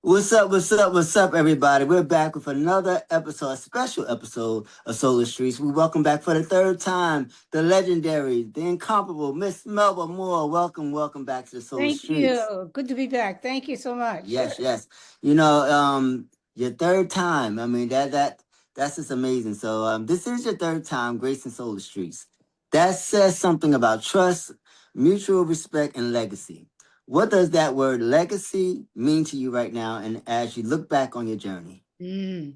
What's up? What's up? What's up, everybody? We're back with another episode, a special episode of Solar Streets. We welcome back for the third time the legendary, the incomparable Miss Melba Moore. Welcome, welcome back to the Solar Thank Streets. you. Good to be back. Thank you so much. Yes, yes. You know, your third time. I mean, that's just amazing. So, this is your third time gracing Solar Streets. That says something about trust, mutual respect, and legacy. What does that word legacy mean to you right now? And as you look back on your journey, Mm.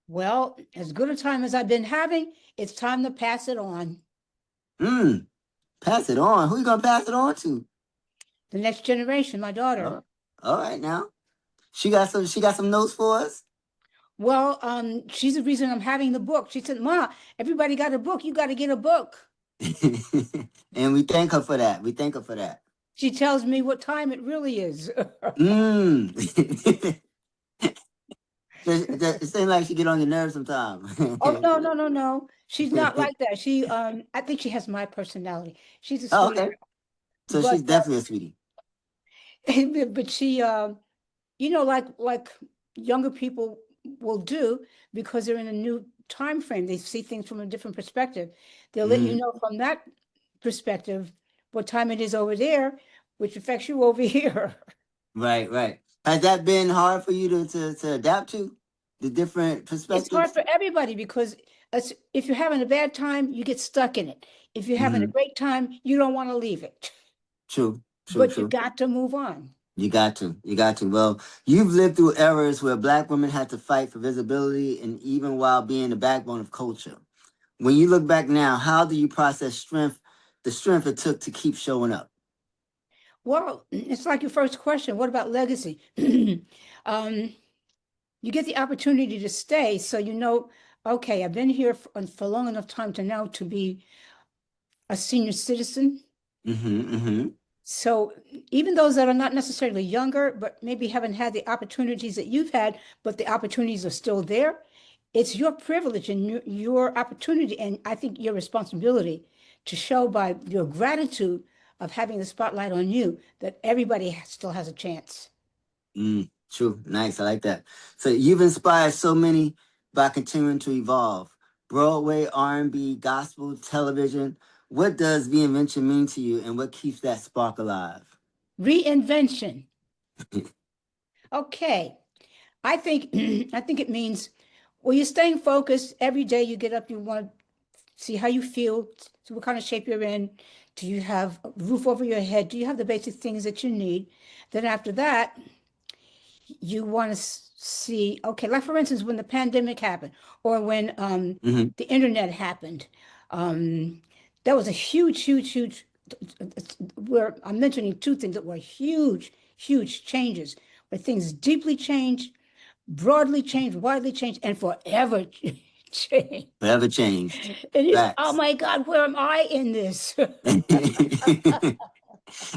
Well, as good a time as I've been having, it's time to pass it on. mm, pass it on. Who you gonna pass it on to? The next generation, my daughter. Oh, all right now. She got some. She got some notes for us. Well, she's the reason I'm having the book. She said, "Ma, everybody got a book. You got to get a book." And we thank her for that. We thank her for that. She tells me what time it really is. Mm. It seems like she get on your nerves sometimes. Oh no, no, no, no. She's not like that. I think she has my personality. She's a Oh, okay. sweetheart, So but she's definitely a sweetie. but she, like younger people will do because they're in a new time frame. They see things from a different perspective. They'll let you Hmm. know from that perspective what time it is over there, which affects you over here. Right, right. Has that been hard for you to adapt to the different It's hard perspectives? for everybody because if you're having a bad time, you get stuck in it. If you're having a Hmm. great time, you don't want to leave it, True, true, but you true. got to move on. You got to. You got to. Well, you've lived through eras where Black women had to fight for visibility and even while being the backbone of culture. When you look back now, how do you process the strength it took to keep showing up? Well, it's like your first question. What about legacy? um, you get the opportunity to stay, so you know, okay, I've been here for long enough time to now to be a senior citizen. Mm-hmm, mm-hmm. So even those that are not necessarily younger, but maybe haven't had the opportunities that you've had, but the opportunities are still there, it's your privilege and your opportunity, and I think your responsibility to show by your gratitude of having the spotlight on you that everybody still has a chance. True. Nice. I like that. So you've inspired so many by continuing to evolve. Broadway, R&B, gospel, television. What does reinvention mean to you and what keeps that spark alive? Reinvention. Okay. I think I think it means well, you're staying focused every day. You get up, you want to see how you feel, see what kind of shape you're in. Do you have a roof over your head? Do you have the basic things that you need? Then after that, you want to see, okay, like for instance, when the pandemic happened or when Hmm. the internet happened, um, that was a huge, huge, huge. Where I'm mentioning two things that were huge, huge changes, where things deeply changed, broadly changed, widely changed, and forever changed. Forever changed. And you, oh Facts. my God, where am I in this?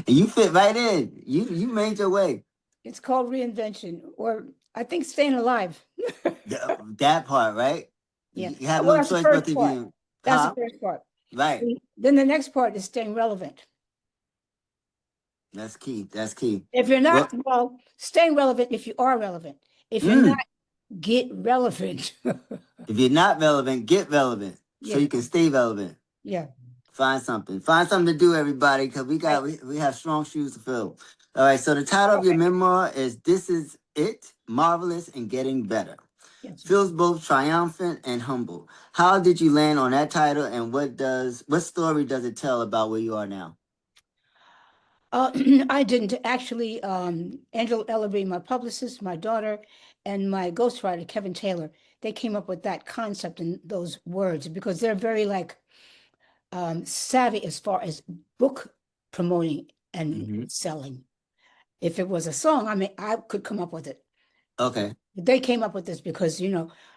And you fit right in. You made your way. It's called reinvention, or I think staying alive. That part, right? Yeah. You have Well, no that's the choice but first to part. be, That's the huh? first part. Right. Then the next part is staying relevant. That's key. That's key. If you're Well, not, well, staying relevant if you are relevant. If you're not, mm, get relevant. if you're not relevant, get relevant so Yeah. you can stay relevant. Yeah. Find something. Find something to do, everybody, because Right. we have strong shoes to fill. All right. So the title of your Okay. memoir is "This Is It: Marvelous and Getting Better." Yes. Feels both triumphant and humble. How did you land on that title, and what story does it tell about where you are now? I didn't actually. Angela Ellerby, my publicist, my daughter, and my ghostwriter Kevin Taylor, they came up with that concept and those words because they're very like savvy as far as book promoting and Hmm. selling. If it was a song, I mean, I could come up with it. Okay. They came up with this because,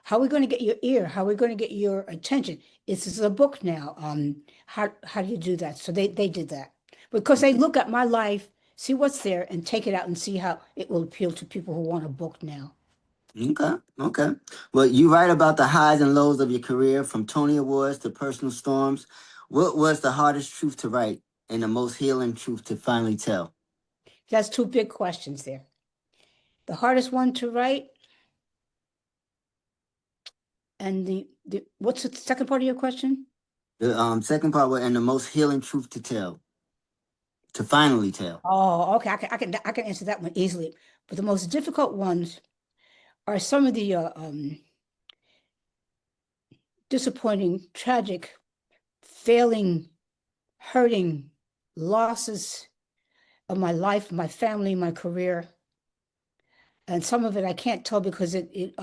how are we going to get your ear? How are we going to get your attention? This is a book now. How do you do that? So they did that because they look at my life, see what's there, and take it out and see how it will appeal to people who want a book now. Okay. Okay. Well, you write about the highs and lows of your career, from Tony Awards to personal storms. What was the hardest truth to write and the most healing truth to finally tell? That's two big questions there. the hardest one to write. And what's the second part of your question? The second part was, and the most healing truth to tell, to finally tell. Oh, okay. I can answer that one easily. But the most difficult ones are some of the disappointing, tragic, failing, hurting losses of my life, my family, my career. And some of it I can't tell because it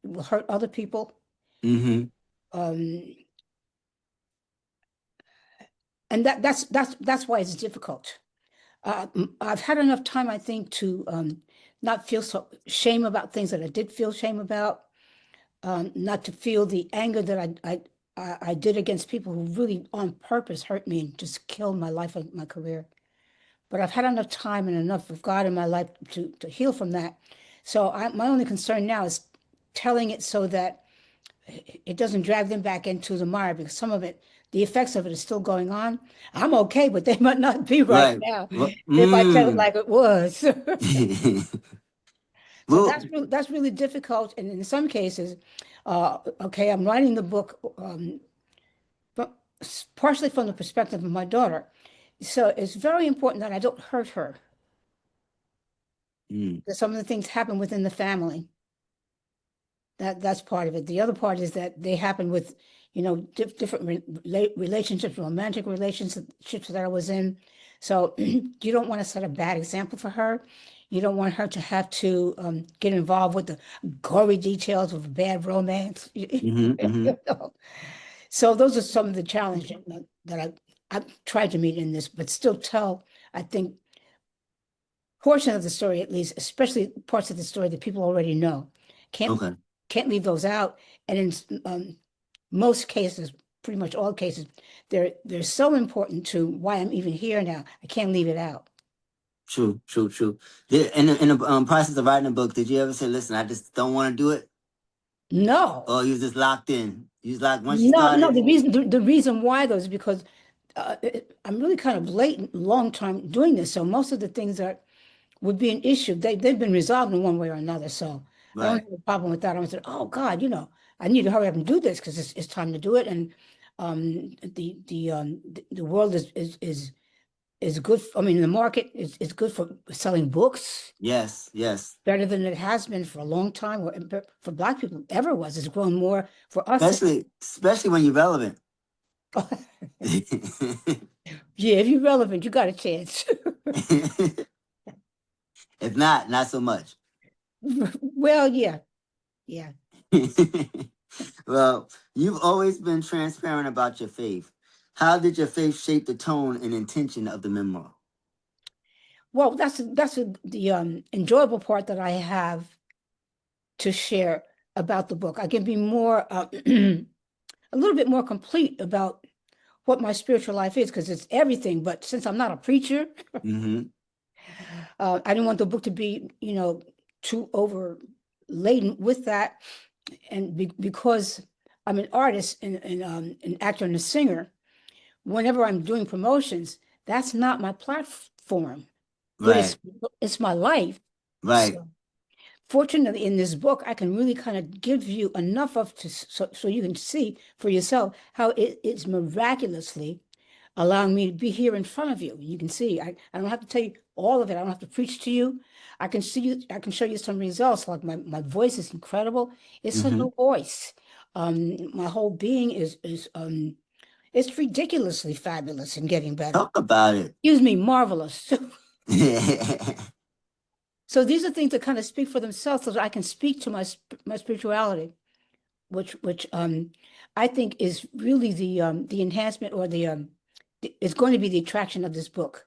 will hurt other people. Mm-hmm. Um, and that's why it's difficult. I've had enough time, I think, to not feel so shame about things that I did feel shame about, not to feel the anger that I did against people who really on purpose hurt me and just killed my life and my career. But I've had enough time and enough of God in my life to heal from that. So my only concern now is telling it so that it doesn't drag them back into the mire, because some of it, the effects of it is still going on. I'm okay, but they might not be right Right. now Well, if I tell it like it was. So well, that's really difficult. And in some cases, okay, I'm writing the book but partially from the perspective of my daughter. So it's very important that I don't hurt her. mm, That some of the things happen within the family. That's part of it. The other part is that they happen with, different relationships, romantic relationships that I was in. So you don't want to set a bad example for her. You don't want her to have to get involved with the gory details of a bad romance. mm-hmm, mm-hmm. So those are some of the challenges that I've tried to meet in this, but still tell, I think, portion of the story at least, especially parts of the story that people already know. Can't Okay. can't leave those out. And in most cases, pretty much all cases, they're so important to why I'm even here now. I can't leave it out. True, true, true. In the process of writing a book, did you ever say, "Listen, I just don't want to do it," No, or you was just locked in? You was like, once you no. started. The reason why though is because I'm really kind of blatant, long time doing this. So most of the things that would be an issue, they've been resolved in one way or another. So I don't Right. have a problem with that. I said, oh God, I need to hurry up and do this because it's time to do it. And the world is good. I mean, the market is good for selling books Yes, yes. better than it has been for a long time, or for Black people ever was. It's grown more for us. Especially when you're relevant. Yeah, if you're relevant, you got a chance. If not, not so much. Well, yeah, yeah. Well, you've always been transparent about your faith. How did your faith shape the tone and intention of the memoir? Well, that's the enjoyable part that I have to share about the book. I can be more a little bit more complete about what my spiritual life is because it's everything. But since I'm not a preacher, Mm-hmm. I didn't want the book to be, too overladen with that. And because I'm an artist and an actor and a singer, whenever I'm doing promotions, that's not my platform, but Right, it's my life. right. So fortunately, in this book, I can really kind of give you enough so you can see for yourself how it's miraculously allowing me to be here in front of you. You can see, I don't have to tell you all of it. I don't have to preach to you. I can see you, I can show you some results. Like my voice is incredible. It's a Mm-hmm. new voice. My whole being is it's ridiculously fabulous and getting better. Talk about it. Excuse me, marvelous. Mm-hmm. So these are things that kind of speak for themselves, so that I can speak to my spirituality, which I think is really the enhancement or is going to be the attraction of this book.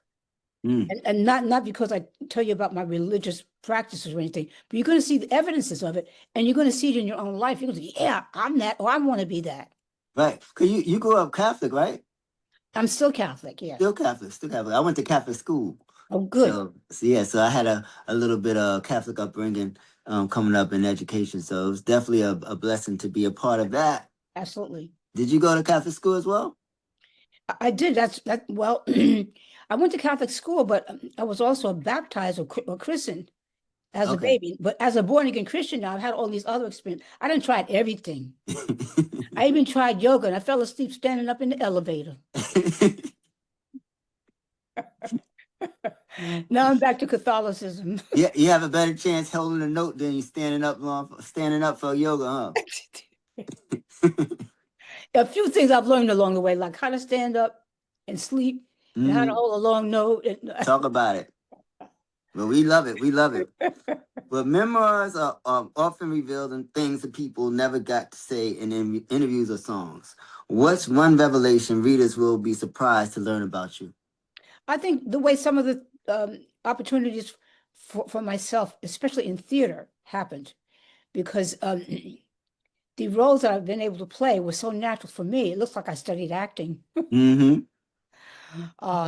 And not because I tell you about my religious practices or anything, but you're going to see the evidences of it, and you're going to see it in your own life. You're going to say, yeah, I'm that, or I want to be that. Right. Because you grew up Catholic, right? I'm still Catholic, yes. Still Catholic, still Catholic. I went to Catholic school. Oh, good. So yeah, so I had a little bit of Catholic upbringing coming up in education. So it was definitely a blessing to be a part of that. Absolutely. Did you go to Catholic school as well? I did. Well, I went to Catholic school, but I was also baptized or christened as a Okay. baby. But as a born again Christian now, I've had all these other experiences. I done tried everything. I even tried yoga and I fell asleep standing up in the elevator. Now I'm back to Catholicism. Yeah, you have a better chance holding a note than you standing up for yoga, huh? A few things I've learned along the way, like how to stand up and sleep and how to Mhm. hold a long note. Talk about it. Well, we love it. We love it. But memoirs are often revealed in things that people never got to say in interviews or songs. What's one revelation readers will be surprised to learn about you? I think the way some of the opportunities for myself, especially in theater, happened because the roles that I've been able to play were so natural for me. It looks like I studied acting, Mm-hmm.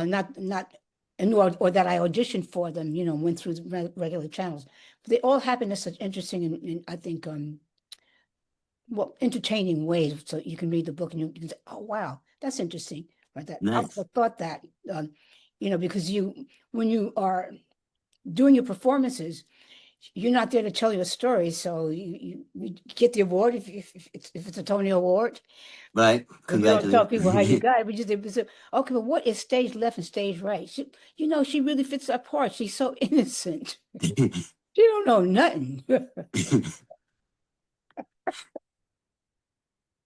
not and or that I auditioned for them, went through the regular channels. But they all happened in such interesting and I think well, entertaining ways. So you can read the book and you can say, "Oh, wow, that's interesting." Right? That I would Nice. have thought that, because when you are doing your performances, you're not there to tell your story. So you get the award if it's a Tony Award, Right. but you don't tell people how you Congratulations. got it. But you say, okay, but what is stage left and stage right? She really fits that part. She's so innocent. She don't know nothing.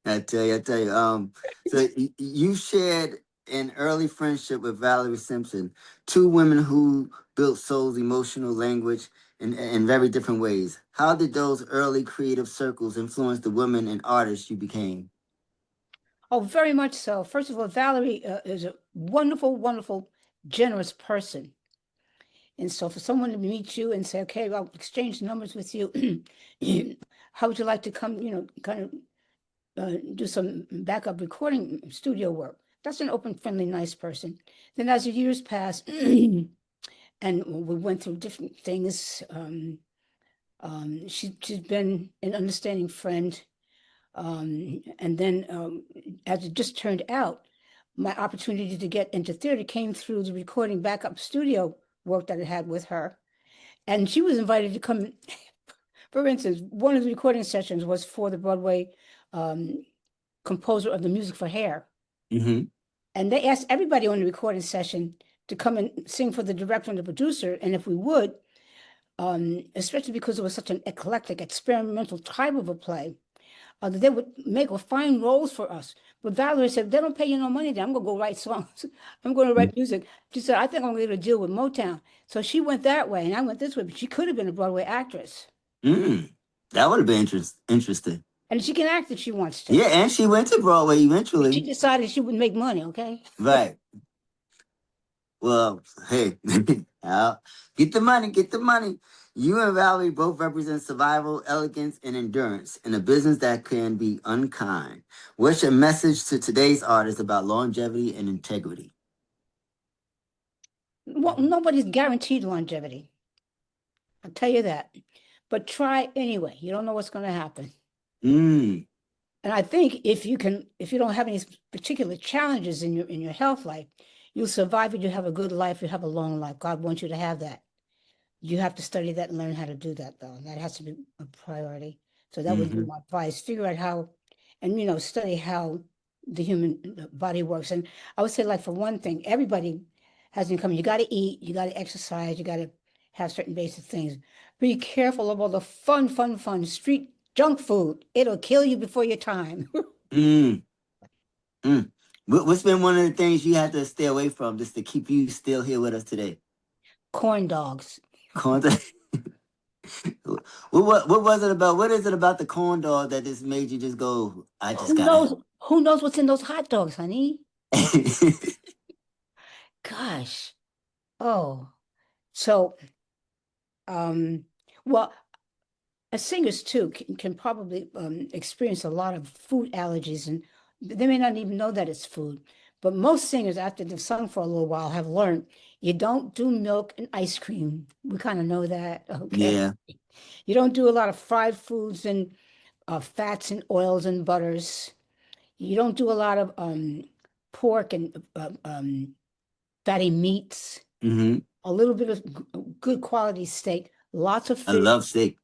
I tell you. So you shared an early friendship with Valerie Simpson, two women who built soul's emotional language in very different ways. How did those early creative circles influence the women and artists you became? Oh, very much so. First of all, Valerie is a wonderful, wonderful, generous person. And so for someone to meet you and say, okay, I'll exchange numbers with you. How would you like to come, kind of do some backup recording studio work? That's an open, friendly, nice person. Then as the years passed and we went through different things, she's been an understanding friend. And then, as it just turned out, my opportunity to get into theater came through the recording backup studio work that I had with her. And she was invited to come. For instance, one of the recording sessions was for the Broadway composer of the music for Hair. Mm-hmm. And they asked everybody on the recording session to come and sing for the director and the producer. And if we would, especially because it was such an eclectic, experimental type of a play, they would make or find roles for us. But Valerie said, they don't pay you no money then. I'm going to go write songs. I'm going to write music. She said, I think I'm going to deal with Motown. So she went that way and I went this way, but she could have been a Broadway actress. Mm. That would have been interesting. And she can act if she wants to. Yeah, and she went to Broadway She eventually. decided she would make money, okay? Right. Well, hey, get the money, get the money. You and Valerie both represent survival, elegance, and endurance in a business that can be unkind. What's your message to today's artists about longevity and integrity? Well, nobody's guaranteed longevity. I'll tell you that. But try anyway. You don't know what's going to happen. Mm, And I think if you don't have any particular challenges in your health life, you'll survive and you have a good life, you have a long life. God wants you to have that. You have to study that and learn how to do that, though. That has to be a priority. So that would be mm-hmm, my advice. Figure out how, and study how the human body works. And I would say, like for one thing, everybody has income. You got to eat, you got to exercise, you got to have certain basic things. Be careful of all the fun street junk food. It'll kill you before your time. mm, mm. What's been one of the things you had to stay away from just to keep you still here with us today? Corn dogs. Corn dog. What was it about? What is it about the corn dog that just made you just go, I just Who gotta knows? have Who knows what's in those hot dogs, honey? it? Gosh. Oh, so um, well, singers too can probably experience a lot of food allergies, and they may not even know that it's food. But most singers, after they've sung for a little while, have learned you don't do milk and ice cream. We kind of know that, okay? Yeah. You don't do a lot of fried foods and fats and oils and butters. You don't do a lot of pork and fatty meats. Mm-hmm. A little bit of good quality steak, lots of I fish. love steak.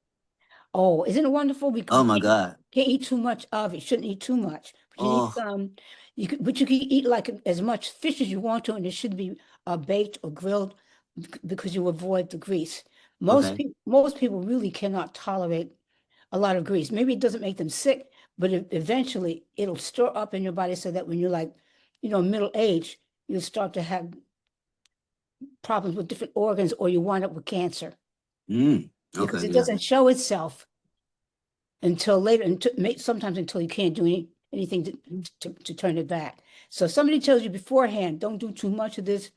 Oh, isn't it wonderful? We Oh my God. can't eat too much of it. Shouldn't eat too much. But you need Oh, some. But you can eat like as much fish as you want to, and it should be baked or grilled because you avoid the grease. okay. Most people really cannot tolerate a lot of grease. Maybe it doesn't make them sick, but eventually it'll store up in your body so that when you're like, middle age, you'll start to have problems with different organs, or you wind up with cancer Mm. because Okay, it yeah. doesn't show itself until later, and sometimes until you can't do anything to turn it back. So if somebody tells you beforehand, don't do too much of this.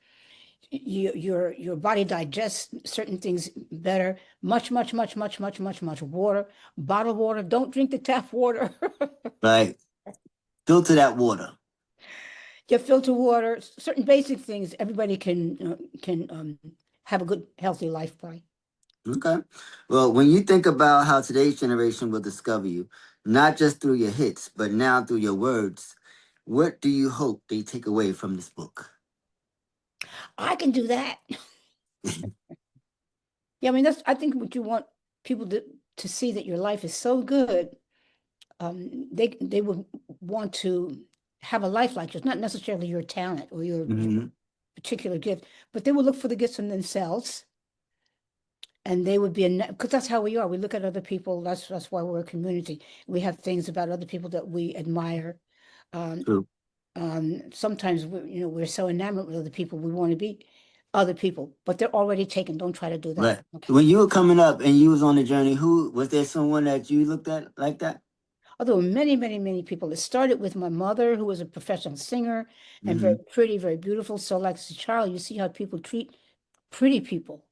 Your body digests certain things better. Much water, bottled water. Don't drink the tap water. Right. Filter that water. Your filter water. Certain basic things everybody can have a good healthy life by. Okay. Well, when you think about how today's generation will discover you, not just through your hits, but now through your words, what do you hope they take away from this book? I can do that. Yeah, I mean I think what you want people to see, that your life is so good. They would want to have a life like yours, not necessarily your talent or your Hmm. particular gift, but they would look for the gifts in themselves, and they would be because that's how we are. We look at other people. That's why we're a community. We have things about other people that we admire. Um, True. Sometimes we're so enamored with other people, we want to be other people, but they're already taken. Don't try to do that. Right. Okay. When you were coming up and you was on the journey, who was there someone that you looked at like that? Although many people. It started with my mother, who was a professional singer and very Hmm. pretty, very beautiful. So, like as a child, you see how people treat pretty people.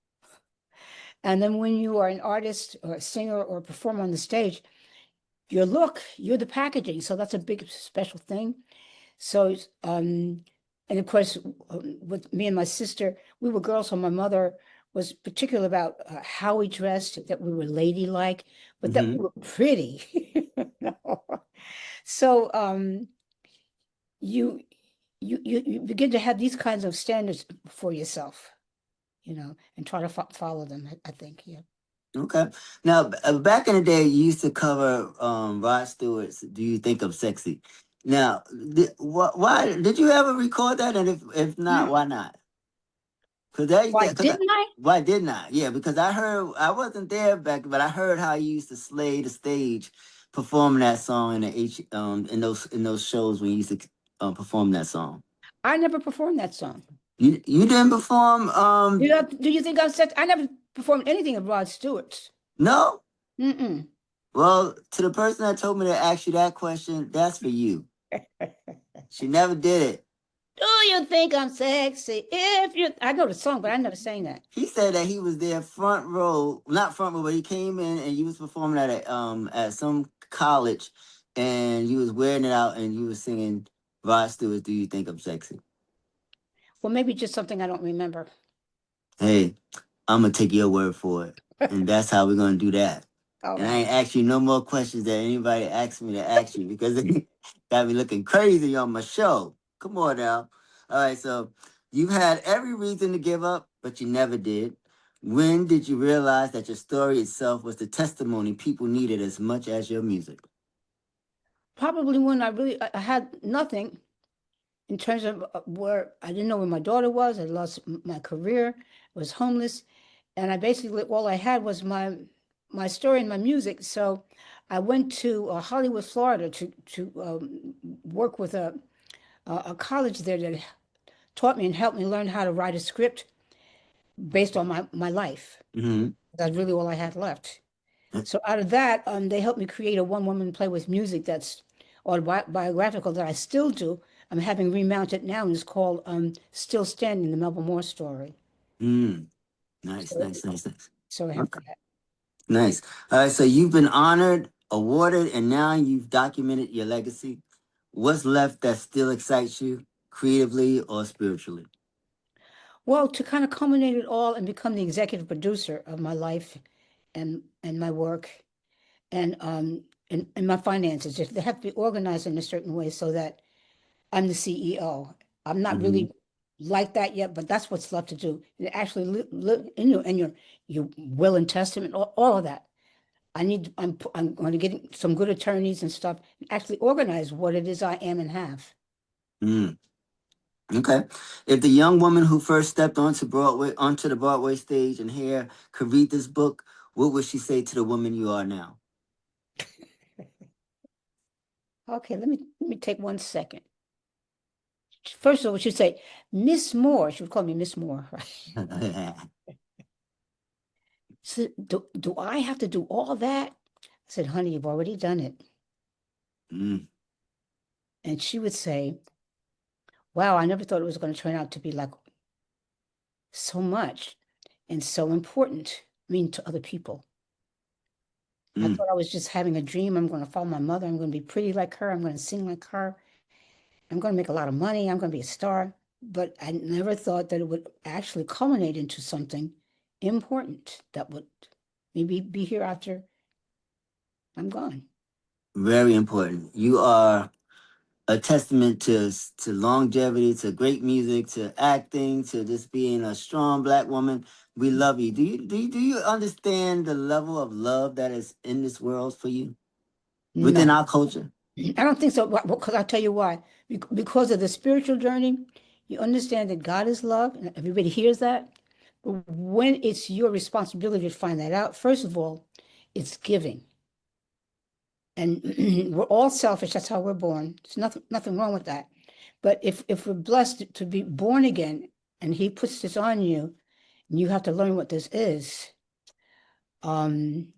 And then when you are an artist or a singer or a performer on the stage, your look, you're the packaging. So that's a big special thing. So, and of course, with me and my sister, we were girls, so my mother was particular about how we dressed, that we were ladylike, but that we Hmm. were pretty. No. So, you you begin to have these kinds of standards for yourself, and try to follow them. I think, yeah. Okay. Now, back in the day, you used to cover Rod Stewart's "Do You Think I'm Sexy?" Now, why did you ever record that? And if not, Mm. why not? Cause that, Why cause didn't I? why didn't I? Yeah, because I heard I wasn't there back, but I heard how you used to slay the stage performing that song in the in those shows when you used to perform that song. I never performed that song. You didn't perform Do you think I'm sex? I never performed anything of Rod Stewart's. no. Mm-mm. Well, to the person that told me to ask you that question, that's for you. She never did it. Do you think I'm sexy? I know the song, but I never sang that. He said that he was there front row, not front row, but he came in and you was performing at some college, and you was wearing it out and you was singing Rod Stewart, "Do You Think I'm Sexy?" Well, maybe just something I don't remember. Hey, I'm gonna take your word for it, and that's how we're gonna do that. All And I right. ain't ask you no more questions that anybody asked me to ask you because it got me looking crazy on my show. Come on now. All right, so you've had every reason to give up, but you never did. When did you realize that your story itself was the testimony people needed as much as your music? Probably when I had nothing in terms of where I didn't know where my daughter was. I lost my career, was homeless, and I basically all I had was my story and my music. So I went to Hollywood, Florida, to work with a college there that taught me and helped me learn how to write a script based on my life. Hmm. That's really all I had left. So out of that, they helped me create a one-woman play with music that's autobiographical that I still do. I'm having remounted now, and it's called "Still Standing," the Melba Moore story. Mm. Nice, So, nice, nice, nice. so I have Okay. that. Nice. All right, so you've been honored, awarded, and now you've documented your legacy. What's left that still excites you, creatively or spiritually? Well, to kind of culminate it all and become the executive producer of my life and my work and my finances, they have to be organized in a certain way so that I'm the CEO. I'm not Hmm. really like that yet, but that's what's left to do. And actually live in your will and testament, all of that. I'm going to get some good attorneys and stuff, and actually organize what it is I am and have. Mm. Okay. If the young woman who first stepped onto the Broadway stage and here could read this book, what would she say to the woman you are now? Okay, let me take 1 second. First of all, she'd say, Miss Moore. She would call me Miss Moore, right? So do I have to do all that? I said, honey, you've already done it. Mm. And she would say, wow, I never thought it was going to turn out to be like so much and so important, I mean, to other people. I Mm. thought I was just having a dream. I'm going to follow my mother. I'm going to be pretty like her. I'm going to sing like her. I'm going to make a lot of money. I'm going to be a star. But I never thought that it would actually culminate into something important that would maybe be here after I'm gone. Very important. You are a testament to longevity, to great music, to acting, to just being a strong Black woman. We love you. Do you understand the level of love that is in this world for you within No, our culture? I don't think so. Because I'll tell you why. Because of the spiritual journey, you understand that God is love, and everybody hears that. But when it's your responsibility to find that out, first of all, it's giving. And we're all selfish. That's how we're born. There's nothing wrong with that. But if we're blessed to be born again, and He puts this on you, and you have to learn what this is, um,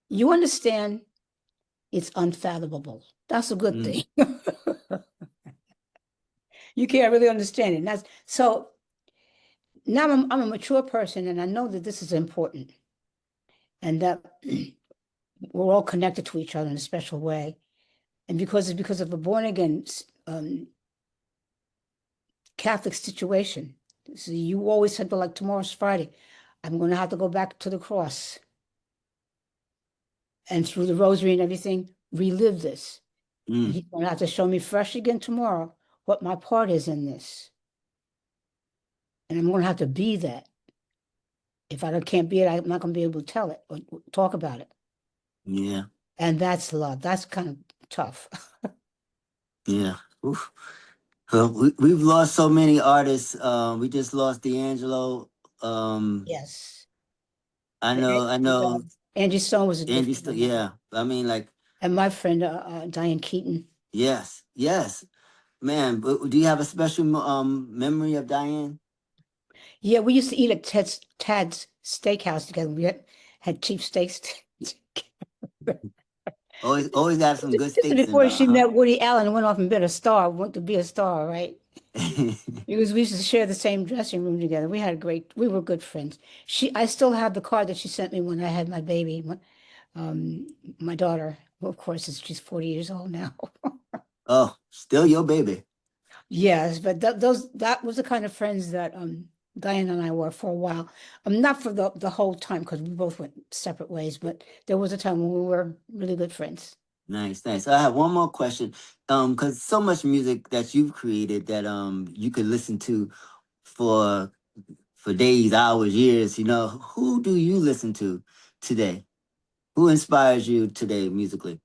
you understand it's unfathomable. That's a good Mm. thing. You can't really understand it. And that's so now I'm a mature person and I know that this is important and that we're all connected to each other in a special way. And because of a born again Catholic situation. So you always said, well, like tomorrow's Friday, I'm going to have to go back to the cross and through the rosary and everything, relive this. And Mm. He's going to have to show me fresh again tomorrow what my part is in this. And I'm going to have to be that. If I can't be it, I'm not going to be able to tell it or talk about it. Yeah. And that's love. That's kind of tough. Yeah. Oof. Well, we've lost so many artists. We just lost D'Angelo. Um, Yes. I And, know. I know. Angie Stone was a good Angie friend still. of mine. Yeah. I mean, like, And my friend, Diane Keaton. yes, yes, man. But do you have a special memory of Diane? Yeah, we used to eat at Tad's Steakhouse together. We had cheap steaks. Always have some good This is steaks before involved, she huh? met Woody Allen and went off and been a star, went to be a star, right? Because we used to share the same dressing room together. We were good friends. I still have the card that she sent me when I had my baby, um, my daughter. Well, of course, she's 40 years old now. Oh, still your baby. Yes, but that was the kind of friends that Diane and I were for a while. Not for the whole time because we both went separate ways, but there was a time when we were really good friends. Nice, nice. So I have one more question. Because so much music that you've created that you could listen to for days, hours, years. Who do you listen to today? Who inspires you today musically?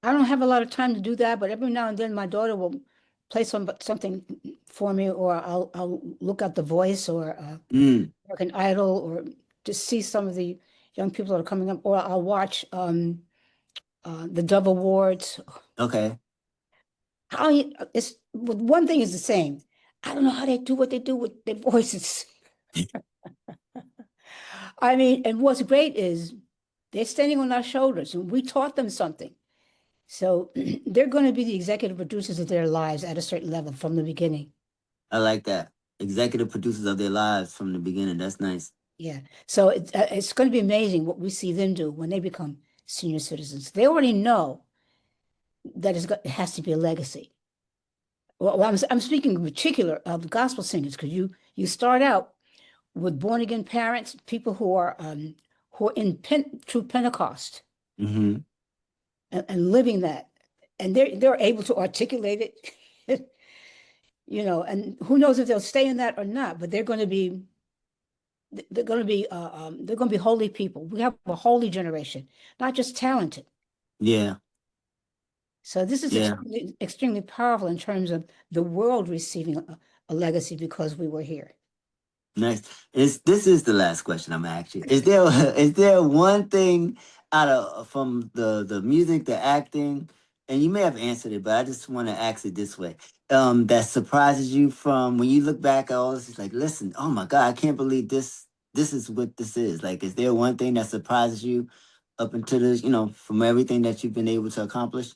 I don't have a lot of time to do that, but every now and then my daughter will play something for me, or I'll look at The Voice or Mm, American Idol, or just see some of the young people that are coming up, or I'll watch the Dove Awards. okay. It's one thing is the same. I don't know how they do what they do with their voices. I mean, and what's great is they're standing on our shoulders, and we taught them something. So they're going to be the executive producers of their lives at a certain level from the beginning. I like that. Executive producers of their lives from the beginning. That's nice. Yeah. So it's going to be amazing what we see them do when they become senior citizens. They already know that it has to be a legacy. Well, I'm speaking in particular of gospel singers because you start out with born again parents, people who are in true Pentecost Mm-hmm. and living that, and they're able to articulate it. you know, and who knows if they'll stay in that or not, but they're going to be holy people. We have a holy generation, not just talented. Yeah. So this is Yeah. extremely powerful in terms of the world receiving a legacy because we were here. Nice. This is the last question I'm asking. Is there one thing out of from the music, the acting, and you may have answered it, but I just want to ask it this way. That surprises you from when you look back at all this, it's like, listen, oh my God, I can't believe this is what this is. Like, is there one thing that surprises you up until this, from everything that you've been able to accomplish?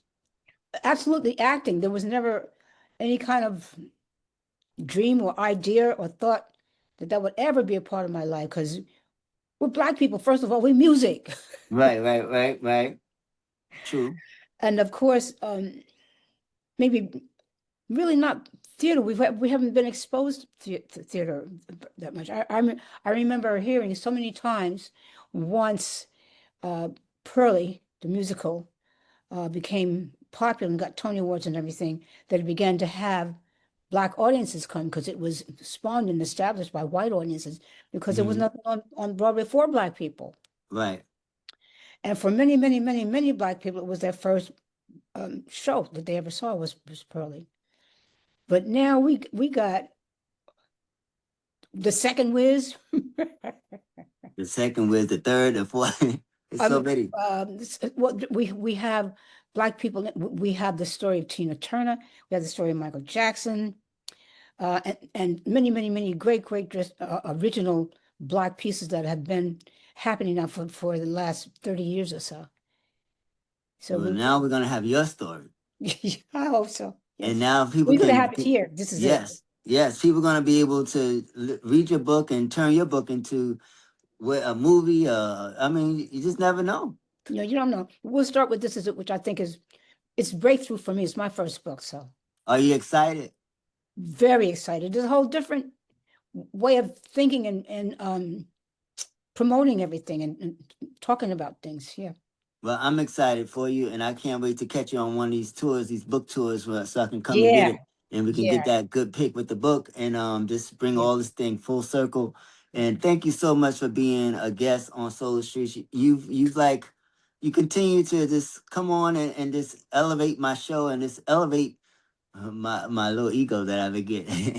Absolutely acting. There was never any kind of dream or idea or thought that that would ever be a part of my life because we're Black people. First of all, we music. Right, right, right, right. True. And of course, maybe really not theater. We haven't been exposed to theater that much. I remember hearing so many times once Purlie, the musical, became popular and got Tony Awards and everything, that it began to have Black audiences come because it was spawned and established by white audiences because there was Hmm. nothing on Broadway for Black people. Right. And for many, many, many, many Black people, it was their first show that they ever saw was Purlie. But now we got the second whiz. The second with the third, the fourth. It's so many. What we have Black people. We have the story of Tina Turner. We have the story of Michael Jackson, and many, many, many great, original Black pieces that have been happening now for the last 30 years or so. So Well, now we're gonna have your story, I hope so. and Yes, now people we're gonna can. have it here. This is it. Yes, yes, people are gonna be able to read your book and turn your book into a movie. I mean, you just never know. You know, you don't know. We'll start with this, which I think is it's breakthrough for me. It's my first book, so Are you excited? very excited. There's a whole different way of thinking and promoting everything and talking about things. Yeah. Well, I'm excited for you, and I can't wait to catch you on one of these tours, these book tours, so I can come and get Yeah. it, and we can Yeah. get that good pick with the book, and just bring Yeah. all this thing full circle. Yeah. And thank you so much for being a guest on Solar Streets. You've like you continue to just come on and just elevate my show and just elevate my little ego that I've been getting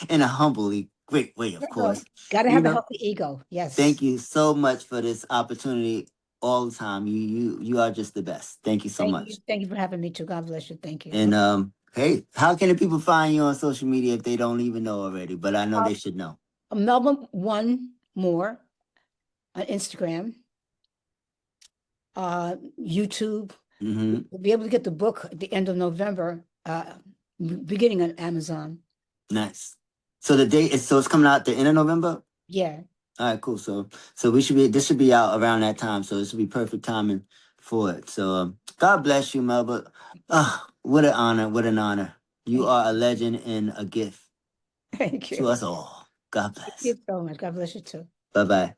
in a humbly great way, of No, course. gotta You have a know, healthy ego. thank Yes. you so much for this opportunity all the time. You are just the best. Thank you so Thank you. much. Thank you for having me too. God bless you. Thank you. And hey, how can the people find you on social media if they don't even know already? But I know they should know. Melba Moore on Instagram, YouTube. Hmm. We'll be able to get the book at the end of November, beginning on Amazon. Nice. So the date is it's coming out the end of November. Yeah. All right, cool. So this should be out around that time. So this would be perfect timing for it. So God bless you, Melba. What an honor! What an honor! You Thank are a legend and a gift you. Thank to you. us all. God Thank bless. you so much. God bless you too. Bye bye.